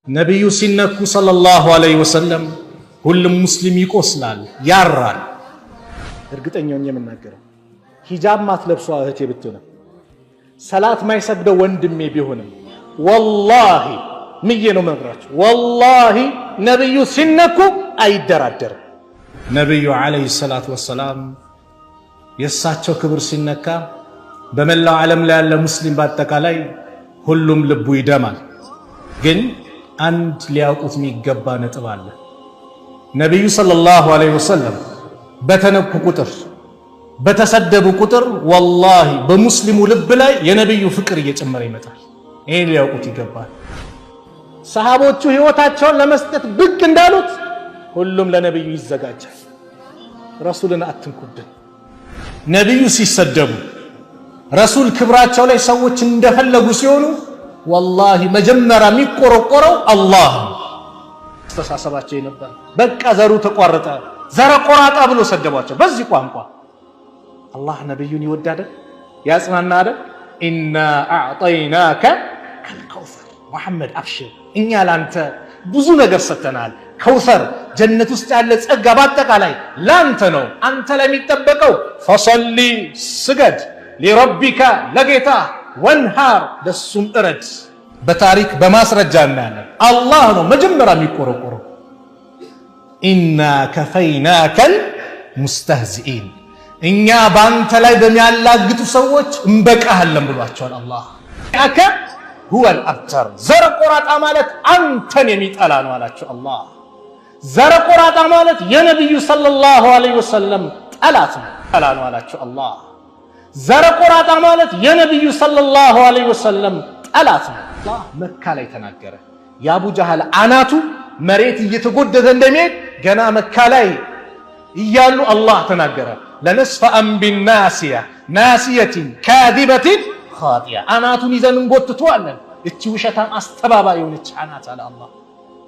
ነቢዩ ሲነኩ ሰለላሁ ዐለይሂ ወሰለም ሁሉም ሙስሊም ይቆስላል፣ ያራል። እርግጠኛውን የምናገረው ሂጃብ ማትለብሷ እህቴ ብትሆንም ሰላት ማይሰግደው ወንድሜ ቢሆንም ወላሂ ምዬ ነው መግራችሁ፣ ወላሂ ነቢዩ ሲነኩ አይደራደርም። ነቢዩ ዐለይሂ ሰላቱ ወሰላም የእሳቸው ክብር ሲነካ በመላው ዓለም ላይ ያለ ሙስሊም በአጠቃላይ ሁሉም ልቡ ይደማል። ግን አንድ ሊያውቁት የሚገባ ነጥብ አለ። ነቢዩ ሰለላሁ ዐለይሂ ወሰለም በተነኩ ቁጥር በተሰደቡ ቁጥር ወላሂ በሙስሊሙ ልብ ላይ የነቢዩ ፍቅር እየጨመረ ይመጣል። ይሄን ሊያውቁት ይገባል። ሰሃቦቹ ህይወታቸውን ለመስጠት ብቅ እንዳሉት ሁሉም ለነቢዩ ይዘጋጃል። ረሱልን አትንኩብን። ነቢዩ ሲሰደቡ ረሱል ክብራቸው ላይ ሰዎች እንደፈለጉ ሲሆኑ ወላሂ መጀመሪያ የሚቆረቆረው አላህ አስተሳሰባቸው ነበር። በቃ ዘሩ ተቋረጠ፣ ዘረ ቆራጣ ብሎ ሰደቧቸው። በዚህ ቋንቋ አላህ ነቢዩን ይወዳደ ያጽናናደ። ኢና አዕጠይናከ ከልከውሰር ሙሐመድ አብሽር፣ እኛ ላንተ ብዙ ነገር ሰጥተናል። ከውሰር ጀነት ውስጥ ያለ ጸጋ በአጠቃላይ ላንተ ነው። አንተ ለሚጠበቀው ፈሰሊ ስገድ፣ ሊረቢካ ለጌታ ወንሃር ለሱም እረድ። በታሪክ በማስረጃ እናያለን። አላህ ነው መጀመሪያ የሚቆረቆረው። ኢና ከፈይናከል ሙስተህዚኢን፣ እኛ በአንተ ላይ በሚያላግጡ ሰዎች እንበቃሃለን ብሏቸዋል። አላህ ያከ ሁወል አብተር፣ ዘረ ቆራጣ ማለት አንተን የሚጠላ ነው አላቸው። አላህ ዘረ ቆራጣ ማለት የነቢዩ ሰለላሁ ዐለይሂ ወሰለም ጠላት ነው አላቸው። አላህ ዘረ ቆራጣ ማለት የነቢዩ ሰለላሁ ዐለይሂ ወሰለም ጠላት ነው። አላህ መካ ላይ ተናገረ። የአቡ ጀህል አናቱ መሬት እየተጎደተ እንደሚሄድ ገና መካ ላይ እያሉ አላህ ተናገረ። ለነስፈአን ቢናሲያ ናሲየቲን ካዚበቲን ኻጢያ፣ አናቱን ይዘን እንጎትተዋለን። እቺ ውሸታም አስተባባሪ የሆነች አናት አለ አላህ።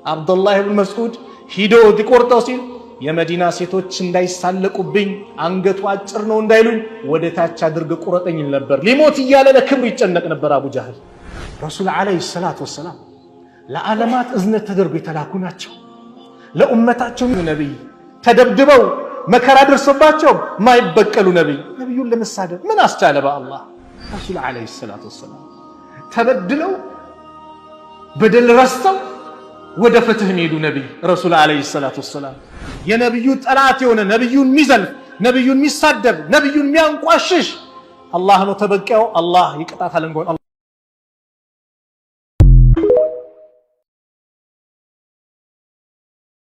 አብዱላህ ብን መስዑድ ሂዶ ሊቆርጠው ሲል የመዲና ሴቶች እንዳይሳለቁብኝ አንገቱ አጭር ነው እንዳይሉኝ ወደ ታች አድርገ ቁረጠኝ ነበር። ሊሞት እያለ ለክብር ይጨነቅ ነበር አቡ ጀህል። ረሱል ዐለይሂ ሰላቱ ወሰላም ለዓለማት እዝነት ተደርጎ የተላኩ ናቸው። ለኡመታቸው ነቢይ ተደብድበው መከራ ደርሶባቸው ማይበቀሉ ነቢይ፣ ነቢዩን ለመሳደብ ምን አስቻለ? በአላህ ረሱል ዐለይሂ ሰላቱ ወሰላም ተበድለው በደል ረስተው ወደ ፍትህ ሄዱ ነቢይ ረሱል ዐለይሂ ሰላቱ ወሰላም። የነቢዩ ጠላት የሆነ ነቢዩን የሚዘልፍ ነቢዩን የሚሳደብ ነቢዩን የሚያንቋሽሽ አላህ ነው ተበቂያው። አላህ ይቅጣታል እንኳን